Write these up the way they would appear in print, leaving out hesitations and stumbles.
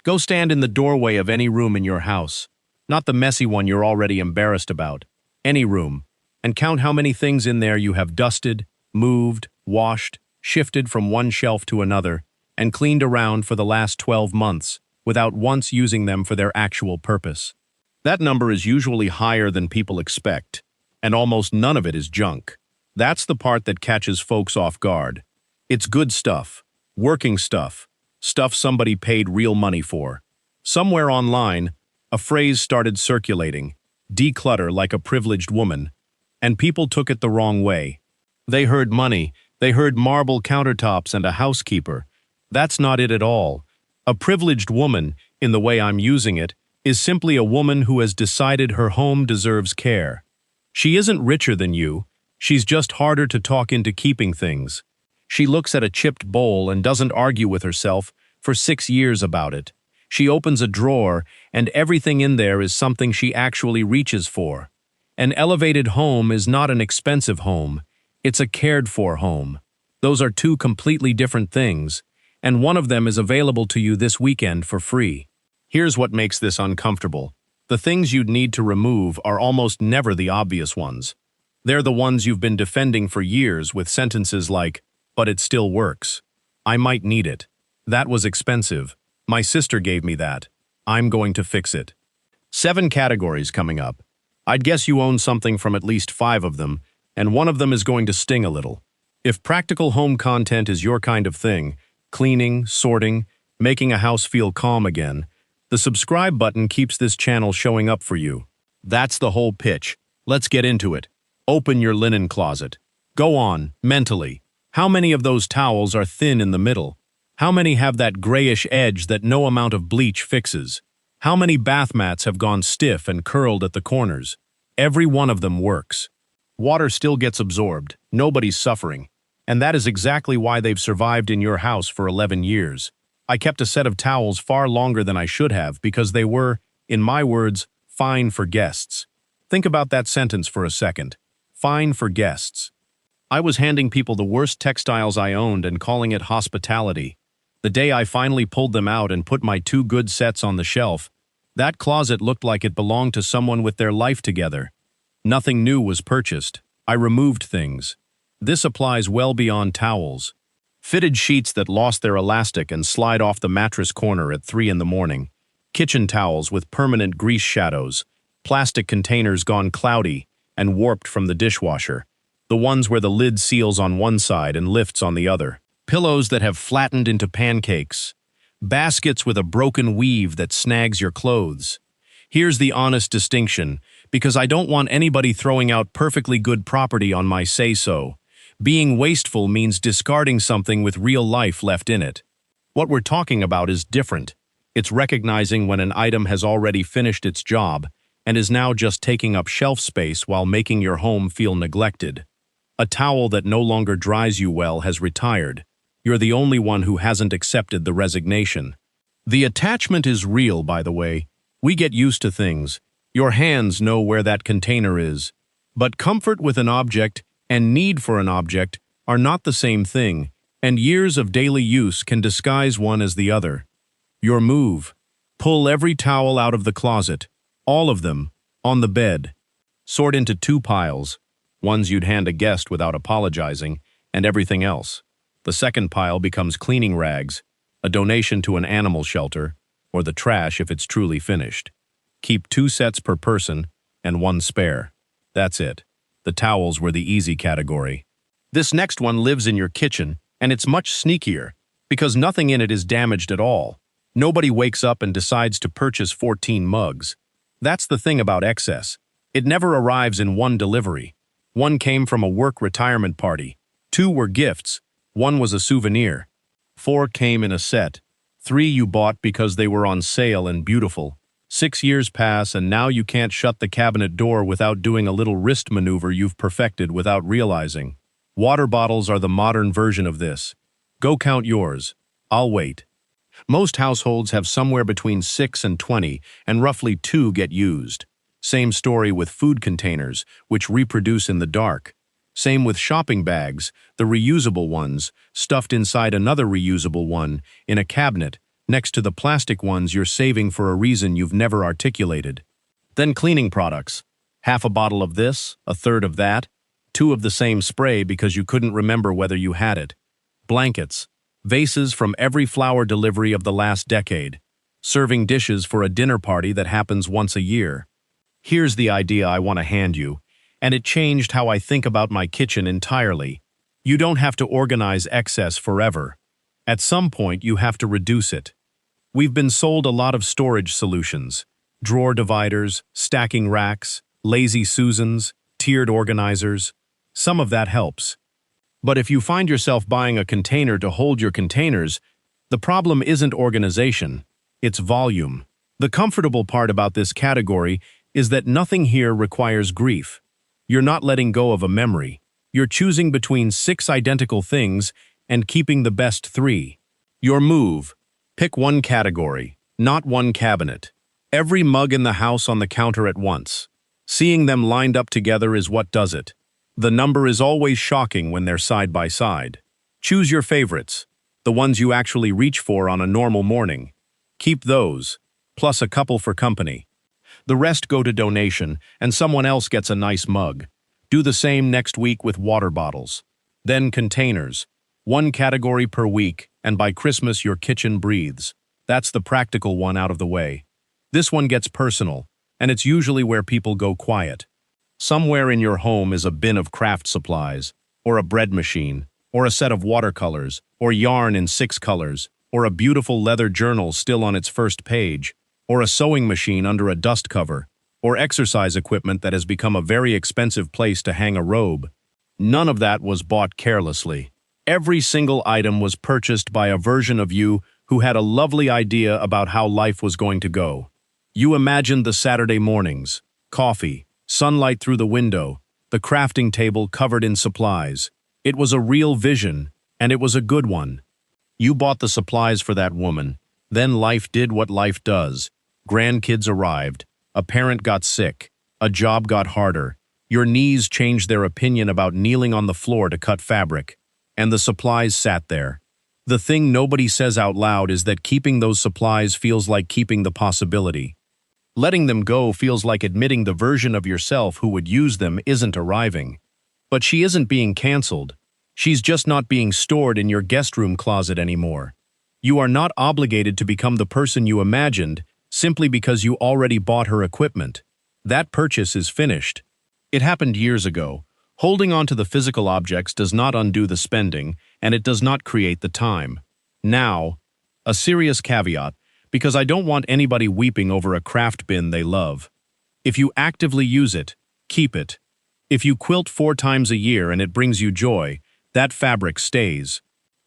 Go stand in the doorway of any room in your house, not the messy one you're already embarrassed about, any room, and count how many things in there you have dusted, moved, washed, shifted from one shelf to another, and cleaned around for the last 12 months without once using them for their actual purpose. That number is usually higher than people expect, and almost none of it is junk. That's the part that catches folks off guard. It's good stuff, working stuff, stuff somebody paid real money for. Somewhere online, a phrase started circulating, declutter like a privileged woman, and people took it the wrong way. They heard money, they heard marble countertops and a housekeeper. That's not it at all. A privileged woman, in the way I'm using it, is simply a woman who has decided her home deserves care. She isn't richer than you, she's just harder to talk into keeping things. She looks at a chipped bowl and doesn't argue with herself for 6 years about it. She opens a drawer, and everything in there is something she actually reaches for. An elevated home is not an expensive home, it's a cared-for home. Those are two completely different things, and one of them is available to you this weekend for free. Here's what makes this uncomfortable. The things you'd need to remove are almost never the obvious ones. They're the ones you've been defending for years with sentences like, "But it still works. I might need it. That was expensive. My sister gave me that. I'm going to fix it." 7 categories coming up. I'd guess you own something from at least 5 of them, and one of them is going to sting a little. If practical home content is your kind of thing, cleaning, sorting, making a house feel calm again, the subscribe button keeps this channel showing up for you. That's the whole pitch. Let's get into it. Open your linen closet. Go on, mentally. How many of those towels are thin in the middle? How many have that grayish edge that no amount of bleach fixes? How many bath mats have gone stiff and curled at the corners? Every one of them works. Water still gets absorbed, nobody's suffering, and that is exactly why they've survived in your house for 11 years. I kept a set of towels far longer than I should have because they were, in my words, fine for guests. Think about that sentence for a second. Fine for guests. I was handing people the worst textiles I owned and calling it hospitality. The day I finally pulled them out and put my 2 good sets on the shelf, that closet looked like it belonged to someone with their life together. Nothing new was purchased. I removed things. This applies well beyond towels. Fitted sheets that lost their elastic and slide off the mattress corner at 3 in the morning. Kitchen towels with permanent grease shadows. Plastic containers gone cloudy and warped from the dishwasher. The ones where the lid seals on one side and lifts on the other. Pillows that have flattened into pancakes. Baskets with a broken weave that snags your clothes. Here's the honest distinction, because I don't want anybody throwing out perfectly good property on my say-so. Being wasteful means discarding something with real life left in it. What we're talking about is different. It's recognizing when an item has already finished its job and is now just taking up shelf space while making your home feel neglected. A towel that no longer dries you well has retired. You're the only one who hasn't accepted the resignation. The attachment is real, by the way. We get used to things. Your hands know where that container is. But comfort with an object and need for an object are not the same thing, and years of daily use can disguise one as the other. Your move. Pull every towel out of the closet, all of them, on the bed. Sort into 2 piles, ones you'd hand a guest without apologizing, and everything else. The second pile becomes cleaning rags, a donation to an animal shelter, or the trash if it's truly finished. Keep 2 sets per person and 1 spare. That's it. The towels were the easy category. This next one lives in your kitchen, and it's much sneakier, because nothing in it is damaged at all. Nobody wakes up and decides to purchase 14 mugs. That's the thing about excess. It never arrives in one delivery. 1 came from a work retirement party. 2 were gifts. 1 was a souvenir. 4 came in a set. 3 you bought because they were on sale and beautiful. 6 years pass and now you can't shut the cabinet door without doing a little wrist maneuver you've perfected without realizing. Water bottles are the modern version of this. Go count yours. I'll wait. Most households have somewhere between 6 and 20, and roughly 2 get used. Same story with food containers, which reproduce in the dark. Same with shopping bags, the reusable ones, stuffed inside another reusable one, in a cabinet, next to the plastic ones you're saving for a reason you've never articulated. Then cleaning products. Half a bottle of this, a third of that, two of the same spray because you couldn't remember whether you had it. Blankets. Vases from every flower delivery of the last decade. Serving dishes for a dinner party that happens once a year. Here's the idea I want to hand you, and it changed how I think about my kitchen entirely. You don't have to organize excess forever. At some point, you have to reduce it. We've been sold a lot of storage solutions. Drawer dividers, stacking racks, lazy Susans, tiered organizers. Some of that helps. But if you find yourself buying a container to hold your containers, the problem isn't organization, it's volume. The comfortable part about this category is that nothing here requires grief. You're not letting go of a memory. You're choosing between 6 identical things and keeping the best 3. Your move. Pick one category, not one cabinet. Every mug in the house on the counter at once. Seeing them lined up together is what does it. The number is always shocking when they're side by side. Choose your favorites, the ones you actually reach for on a normal morning. Keep those, plus a couple for company. The rest go to donation, and someone else gets a nice mug. Do the same next week with water bottles. Then containers. One category per week, and by Christmas your kitchen breathes. That's the practical one out of the way. This one gets personal, and it's usually where people go quiet. Somewhere in your home is a bin of craft supplies, or a bread machine, or a set of watercolors, or yarn in 6 colors, or a beautiful leather journal still on its first page, or a sewing machine under a dust cover, or exercise equipment that has become a very expensive place to hang a robe. None of that was bought carelessly. Every single item was purchased by a version of you who had a lovely idea about how life was going to go. You imagined the Saturday mornings, coffee, sunlight through the window, the crafting table covered in supplies. It was a real vision, and it was a good one. You bought the supplies for that woman. Then life did what life does. Grandkids arrived. A parent got sick. A job got harder. Your knees changed their opinion about kneeling on the floor to cut fabric. And the supplies sat there. The thing nobody says out loud is that keeping those supplies feels like keeping the possibility. Letting them go feels like admitting the version of yourself who would use them isn't arriving. But she isn't being canceled. She's just not being stored in your guest room closet anymore. You are not obligated to become the person you imagined simply because you already bought her equipment. That purchase is finished. It happened years ago. Holding on to the physical objects does not undo the spending, and it does not create the time. Now, a serious caveat, because I don't want anybody weeping over a craft bin they love. If you actively use it, keep it. If you quilt 4 times a year and it brings you joy, that fabric stays.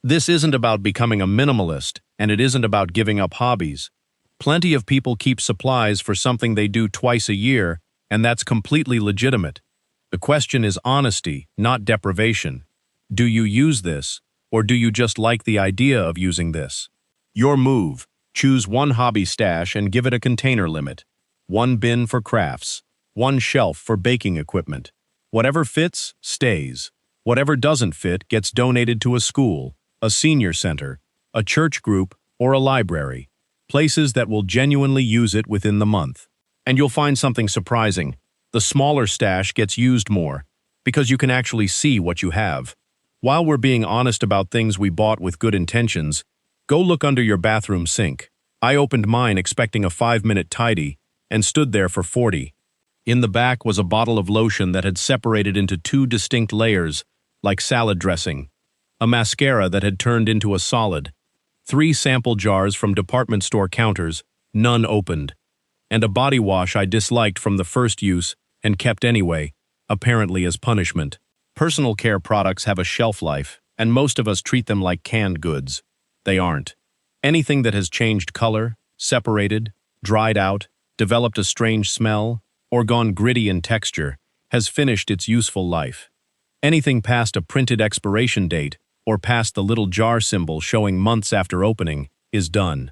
This isn't about becoming a minimalist, and it isn't about giving up hobbies. Plenty of people keep supplies for something they do twice a year, and that's completely legitimate. The question is honesty, not deprivation. Do you use this, or do you just like the idea of using this? Your move. Choose one hobby stash and give it a container limit. 1 bin for crafts. 1 shelf for baking equipment. Whatever fits, stays. Whatever doesn't fit gets donated to a school, a senior center, a church group, or a library. Places that will genuinely use it within the month. And you'll find something surprising. The smaller stash gets used more, because you can actually see what you have. While we're being honest about things we bought with good intentions, go look under your bathroom sink. I opened mine expecting a 5-minute tidy, and stood there for 40. In the back was a bottle of lotion that had separated into 2 distinct layers, like salad dressing. A mascara that had turned into a solid. 3 sample jars from department store counters, none opened. And a body wash I disliked from the first use and kept anyway, apparently as punishment. Personal care products have a shelf life, and most of us treat them like canned goods. They aren't. Anything that has changed color, separated, dried out, developed a strange smell, or gone gritty in texture, has finished its useful life. Anything past a printed expiration date, or past the little jar symbol showing months after opening, is done.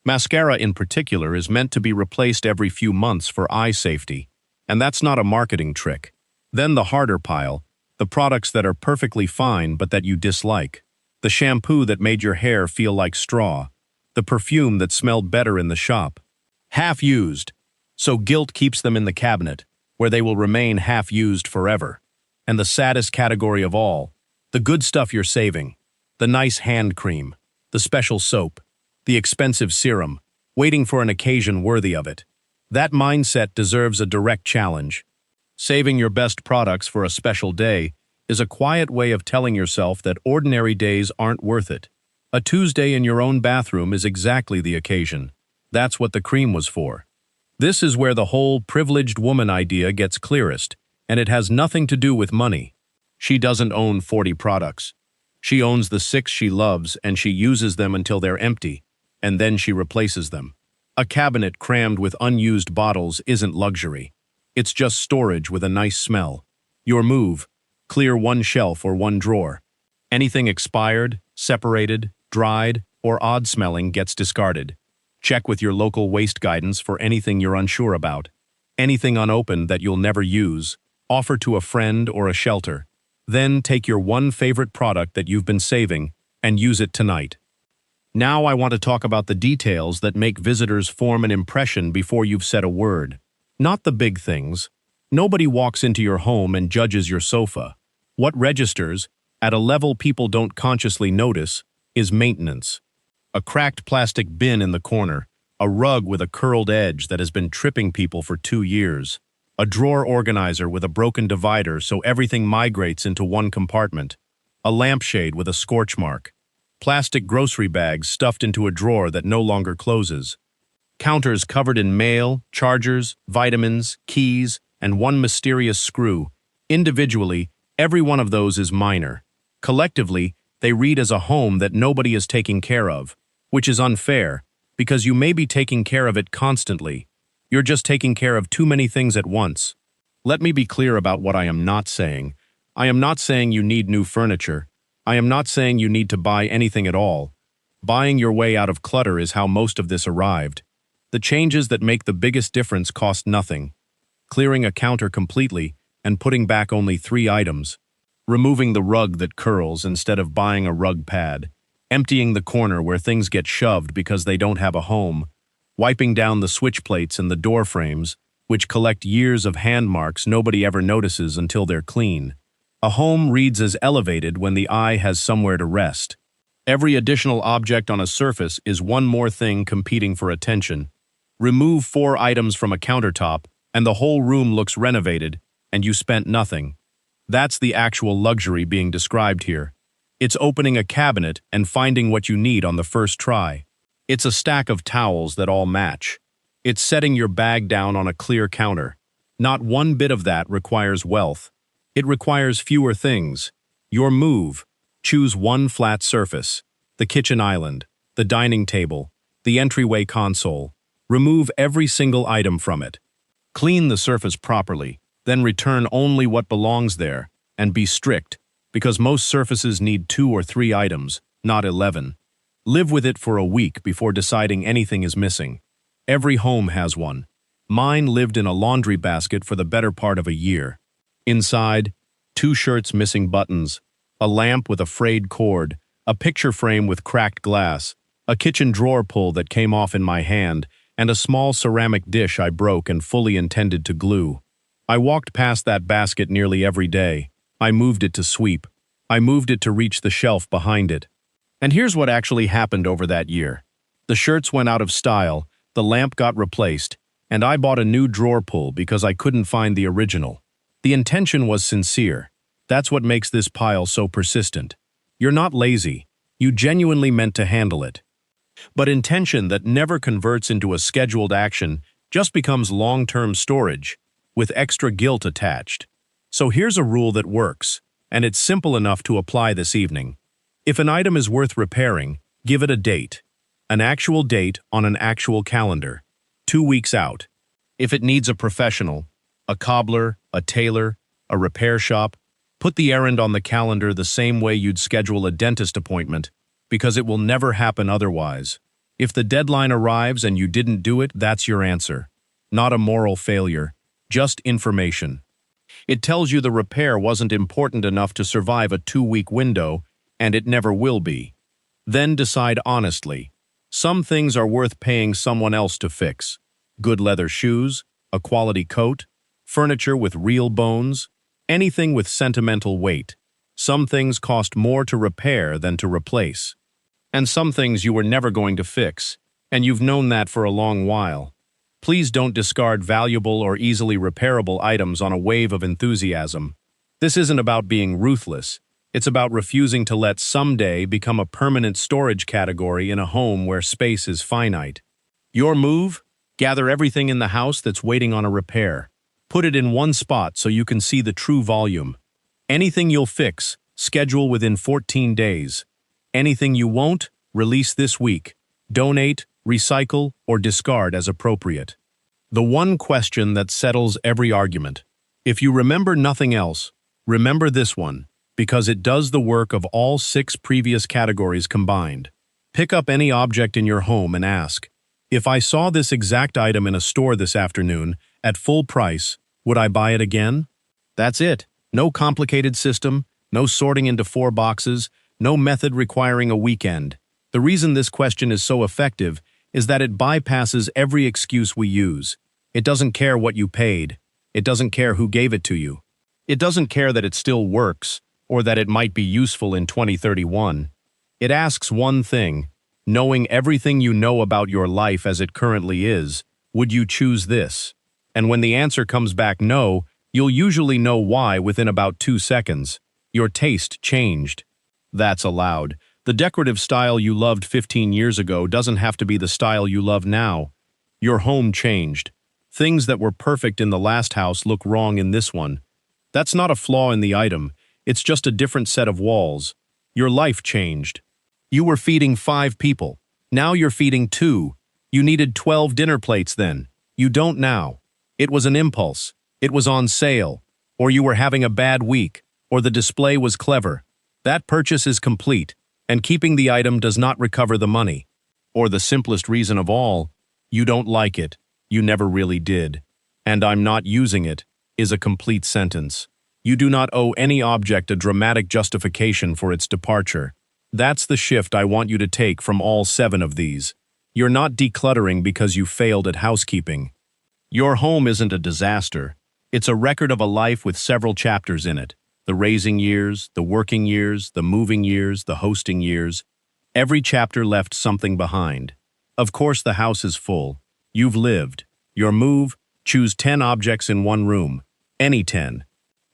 Mascara in particular is meant to be replaced every few months for eye safety, and that's not a marketing trick. Then the harder pile, the products that are perfectly fine but that you dislike. The shampoo that made your hair feel like straw. the perfume that smelled better in the shop. Half used, so guilt keeps them in the cabinet, where they will remain half used forever. And the saddest category of all, the good stuff you're saving. The nice hand cream, the special soap, the expensive serum, waiting for an occasion worthy of it. That mindset deserves a direct challenge. Saving your best products for a special day is a quiet way of telling yourself that ordinary days aren't worth it. A Tuesday in your own bathroom is exactly the occasion. That's what the cream was for. This is where the whole privileged woman idea gets clearest, and it has nothing to do with money. She doesn't own 40 products. She owns the 6 she loves, and she uses them until they're empty, and then she replaces them. A cabinet crammed with unused bottles isn't luxury. It's just storage with a nice smell. Your move: clear one shelf or one drawer. Anything expired, separated, dried, or odd-smelling gets discarded. Check with your local waste guidance for anything you're unsure about. Anything unopened that you'll never use, offer to a friend or a shelter. Then take your one favorite product that you've been saving and use it tonight. Now I want to talk about the details that make visitors form an impression before you've said a word. Not the big things. Nobody walks into your home and judges your sofa. What registers, at a level people don't consciously notice, is maintenance. A cracked plastic bin in the corner, a rug with a curled edge that has been tripping people for 2 years, a drawer organizer with a broken divider so everything migrates into one compartment, a lampshade with a scorch mark, plastic grocery bags stuffed into a drawer that no longer closes, counters covered in mail, chargers, vitamins, keys, and one mysterious screw. Individually, every one of those is minor. Collectively, they read as a home that nobody is taking care of, which is unfair, because you may be taking care of it constantly. You're just taking care of too many things at once. Let me be clear about what I am not saying. I am not saying you need new furniture. I am not saying you need to buy anything at all. Buying your way out of clutter is how most of this arrived. The changes that make the biggest difference cost nothing. Clearing a counter completely and putting back only 3 items. Removing the rug that curls instead of buying a rug pad. Emptying the corner where things get shoved because they don't have a home. Wiping down the switch plates and the door frames, which collect years of hand marks nobody ever notices until they're clean. A home reads as elevated when the eye has somewhere to rest. Every additional object on a surface is one more thing competing for attention. Remove 4 items from a countertop, and the whole room looks renovated, and you spent nothing. That's the actual luxury being described here. It's opening a cabinet and finding what you need on the first try. It's a stack of towels that all match. It's setting your bag down on a clear counter. Not one bit of that requires wealth. It requires fewer things. Your move: choose one flat surface, the kitchen island, the dining table, the entryway console. Remove every single item from it. Clean the surface properly, then return only what belongs there, and be strict, because most surfaces need 2 or 3 items, not 11. Live with it for a week before deciding anything is missing. Every home has one. Mine lived in a laundry basket for the better part of a year. Inside, 2 shirts missing buttons, a lamp with a frayed cord, a picture frame with cracked glass, a kitchen drawer pull that came off in my hand, and a small ceramic dish I broke and fully intended to glue. I walked past that basket nearly every day. I moved it to sweep. I moved it to reach the shelf behind it. And here's what actually happened over that year. The shirts went out of style, the lamp got replaced, and I bought a new drawer pull because I couldn't find the original. The intention was sincere. That's what makes this pile so persistent. You're not lazy. You genuinely meant to handle it. But intention that never converts into a scheduled action just becomes long-term storage, with extra guilt attached. So here's a rule that works, and it's simple enough to apply this evening. If an item is worth repairing, give it a date. An actual date on an actual calendar. 2 weeks out. If it needs a professional, a cobbler, a tailor, a repair shop, put the errand on the calendar the same way you'd schedule a dentist appointment, because it will never happen otherwise. If the deadline arrives and you didn't do it, that's your answer. Not a moral failure, just information. It tells you the repair wasn't important enough to survive a 2-week window, and it never will be. Then decide honestly. Some things are worth paying someone else to fix. Good leather shoes, a quality coat, furniture with real bones, anything with sentimental weight. Some things cost more to repair than to replace. And some things you were never going to fix, and you've known that for a long while. Please don't discard valuable or easily repairable items on a wave of enthusiasm. This isn't about being ruthless. It's about refusing to let someday become a permanent storage category in a home where space is finite. Your move? Gather everything in the house that's waiting on a repair. Put it in one spot so you can see the true volume. Anything you'll fix, schedule within 14 days. Anything you won't, release this week. Donate, recycle, or discard as appropriate. The one question that settles every argument. If you remember nothing else, remember this one, because it does the work of all 6 previous categories combined. Pick up any object in your home and ask, if I saw this exact item in a store this afternoon, at full price, would I buy it again? That's it. No complicated system, no sorting into 4 boxes, no method requiring a weekend. The reason this question is so effective is that it bypasses every excuse we use. It doesn't care what you paid. It doesn't care who gave it to you. It doesn't care that it still works, or that it might be useful in 2031. It asks one thing: knowing everything you know about your life as it currently is, would you choose this? And when the answer comes back no, you'll usually know why within about 2 seconds. Your taste changed. That's allowed. The decorative style you loved 15 years ago doesn't have to be the style you love now. Your home changed. Things that were perfect in the last house look wrong in this one. That's not a flaw in the item. It's just a different set of walls. Your life changed. You were feeding 5 people. Now you're feeding 2. You needed 12 dinner plates then. You don't now. It was an impulse. It was on sale. Or you were having a bad week. Or the display was clever. That purchase is complete, and keeping the item does not recover the money. Or the simplest reason of all, you don't like it. You never really did. And I'm not using it is a complete sentence. You do not owe any object a dramatic justification for its departure. That's the shift I want you to take from all 7 of these. You're not decluttering because you failed at housekeeping. Your home isn't a disaster. It's a record of a life with several chapters in it. The raising years, the working years, the moving years, the hosting years. Every chapter left something behind. Of course, the house is full. You've lived. Your move, choose 10 objects in one room. Any 10.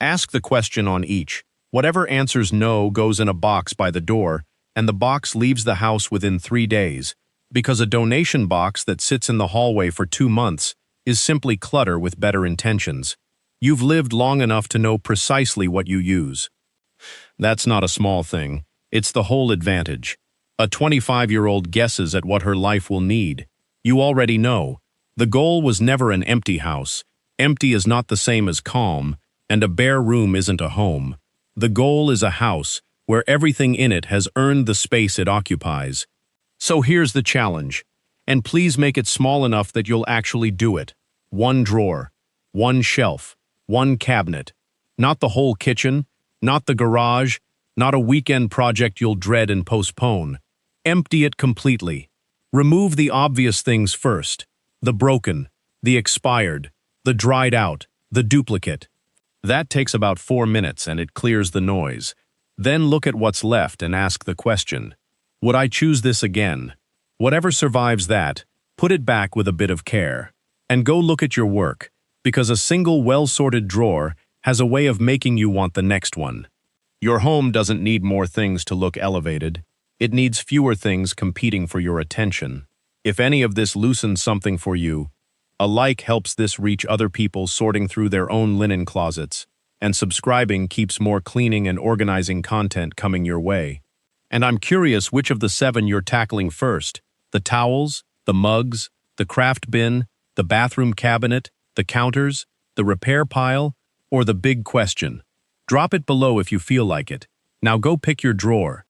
Ask the question on each. Whatever answers no goes in a box by the door, and the box leaves the house within 3 days, because a donation box that sits in the hallway for 2 months is simply clutter with better intentions. You've lived long enough to know precisely what you use. That's not a small thing. It's the whole advantage. A 25-year-old guesses at what her life will need. You already know. The goal was never an empty house. Empty is not the same as calm, and a bare room isn't a home. The goal is a house where everything in it has earned the space it occupies. So here's the challenge, and please make it small enough that you'll actually do it. 1 drawer, 1 shelf, 1 cabinet. Not the whole kitchen, not the garage, not a weekend project you'll dread and postpone. Empty it completely. Remove the obvious things first. The broken, the expired, the dried out, the duplicate. That takes about 4 minutes and it clears the noise. Then look at what's left and ask the question, would I choose this again? Whatever survives that, put it back with a bit of care. And go look at your work, because a single well-sorted drawer has a way of making you want the next one. Your home doesn't need more things to look elevated. It needs fewer things competing for your attention. If any of this loosens something for you, a like helps this reach other people sorting through their own linen closets, and subscribing keeps more cleaning and organizing content coming your way. And I'm curious which of the 7 you're tackling first: the towels, the mugs, the craft bin, the bathroom cabinet, the counters, the repair pile, or the big question. Drop it below if you feel like it. Now go pick your drawer.